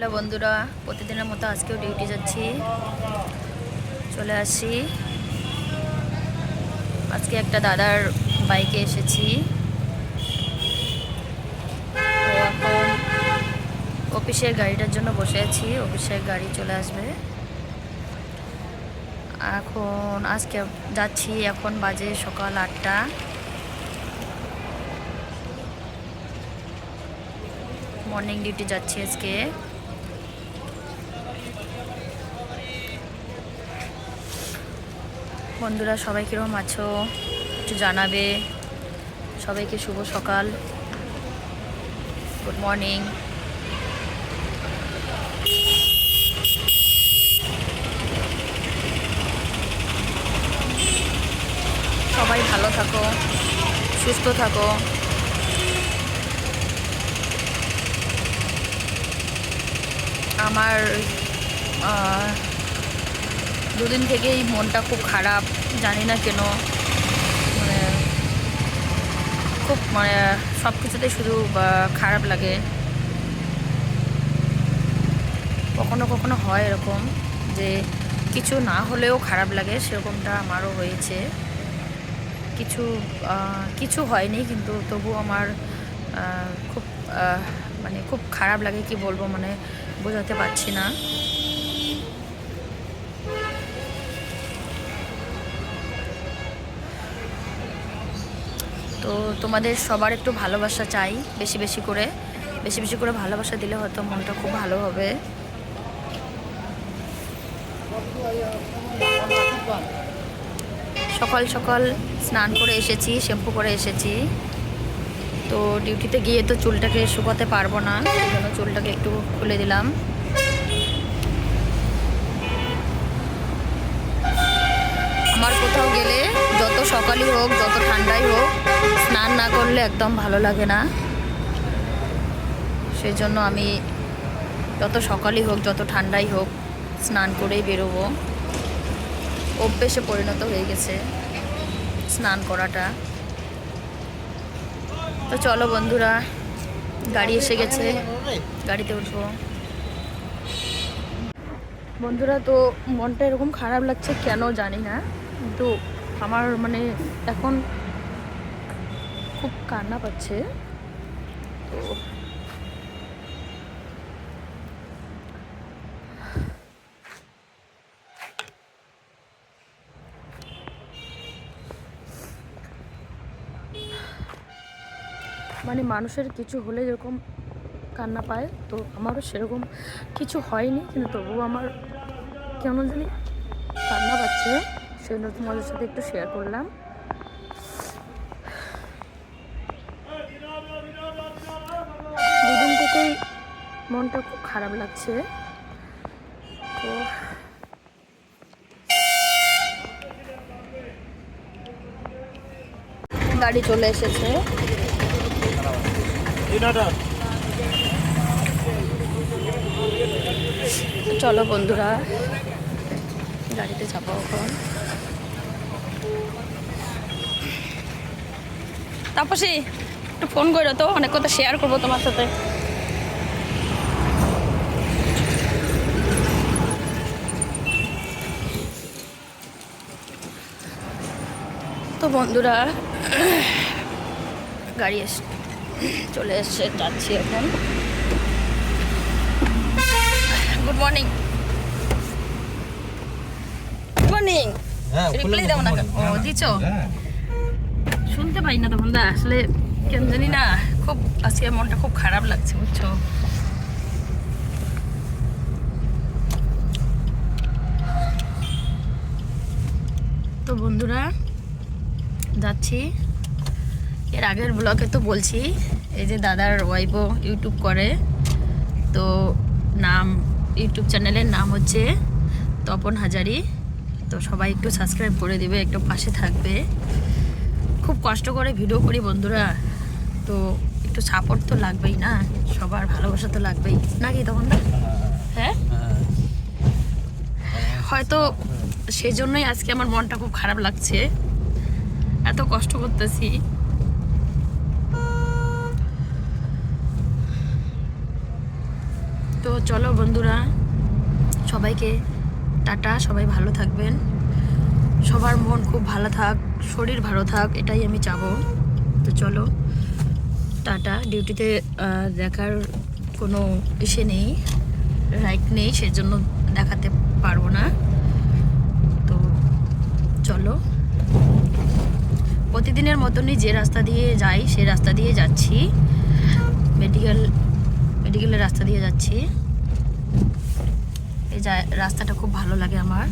Hello বন্ধুরা, প্রতিদিনের মতো আজকেও ডিউটি যাচ্ছি। চলে আসি। আজকে একটা দাদার বাইকে এসেছি। তো এখন অফিসের গাড়িটার জন্য বসে আছি। অফিসের গাড়ি চলে আসবে। এখন আজকে যাচ্ছি। এখন বাজে সকাল 8টা। মর্নিং ডিউটি যাচ্ছি আজকে। বন্ধুরা সবাই কীরকম আছো একটু জানাবে। সবাইকে শুভ সকাল, গুড মর্নিং। সবাই ভালো থাকো, সুস্থ থাকো। আমার দুদিন থেকেই মনটা খুব খারাপ, জানি না কেন। মানে খুব সব কিছুতেই শুধু খারাপ লাগে। কখনো কখনো হয় এরকম যে কিছু না হলেও খারাপ লাগে, সেরকমটা আমারও হয়েছে। কিছু হয়নি, কিন্তু তবু আমার খুব খুব খারাপ লাগে। কি বলবো, বোঝাতে পারছি না। তো তোমাদের সবার একটু ভালোবাসা চাই, বেশি বেশি করে ভালোবাসা দিলে হয়তো মনটা খুব ভালো হবে। সকাল সকাল স্নান করে এসেছি, শ্যাম্পু করে এসেছি। তো ডিউটিতে গিয়ে তো চুলটাকে শুকাতে পারবো না, সেই জন্য চুলটাকে একটু খুলে দিলাম। আমার কোথাও গেলে যত সকালই হোক, যত ঠান্ডাই হোক, স্নান না করলে একদম ভালো লাগে না। সেই জন্য আমি যত সকালই হোক, যত ঠান্ডাই হোক, স্নান করেই বেরোবো। অভ্যেসে পরিণত হয়ে গেছে স্নান করাটা। তো চলো বন্ধুরা, গাড়ি এসে গেছে, গাড়িতে উঠবো। বন্ধুরা, তো মনটা এরকম খারাপ লাগছে কেন জানি না, কিন্তু আমার এখন খুব কান্না পাচ্ছে। তো মানুষের কিছু হলে যেরকম কান্না পায়, তো আমারও সেরকম কিছু হয়নি, কিন্তু তবুও আমার কেমন জানি কান্না পাচ্ছে। সেজন্য তোমাদের সাথে একটু শেয়ার করলাম। দুদিন থেকেই মনটা খুব খারাপ লাগছে। তো গাড়ি চলে এসেছে। চলো বন্ধুরা, গাড়িতে চাপা এখন। তাপসী, একটু ফোন করো তো, অনেক কথা শেয়ার করবো তোমার সাথে। তো বন্ধুরা, গাড়ি চলে এসছে, যাচ্ছি এখন। Good morning. Good morning. Reply দাও না কেন? ও দিছো, শুনতে পাই না তখন। আসলে কেন জানি না, খুব আজকে মনটা খুব খারাপ লাগছে, বুঝছো। তো বন্ধুরা, যাচ্ছি। এর আগের ব্লগে তো বলছি, এই যে দাদার ওয়াইফও ইউটিউব করে। তো ইউটিউব চ্যানেলের নাম হচ্ছে তপন হাজারি। তো সবাই একটু সাবস্ক্রাইব করে দিবে, একটু পাশে থাকবে। খুব কষ্ট করে ভিডিও করি বন্ধুরা, তো একটু সাপোর্ট তো লাগবেই না, সবার ভালোবাসা তো লাগবেই নাকি তখন না? হ্যাঁ, হয়তো সেই জন্যই আজকে আমার মনটা খুব খারাপ লাগছে, এত কষ্ট করতেছি। তো চলো বন্ধুরা, সবাইকে টাটা। সবাই ভালো থাকবেন, সবার মন খুব ভালো থাক, শরীর ভালো থাক, এটাই আমি চাবো। তো চলো টাটা। ডিউটিতে দেখার কোনো ইসে নেই, রাইট নেই, সেজন্য দেখাতে পারবো না। তো চলো, প্রতিদিনের মতনই যে রাস্তা দিয়ে যাই সেই রাস্তা দিয়ে যাচ্ছি, মেডিকেলের রাস্তা দিয়ে যাচ্ছি। এই রাস্তাটা খুব ভালো লাগে আমার।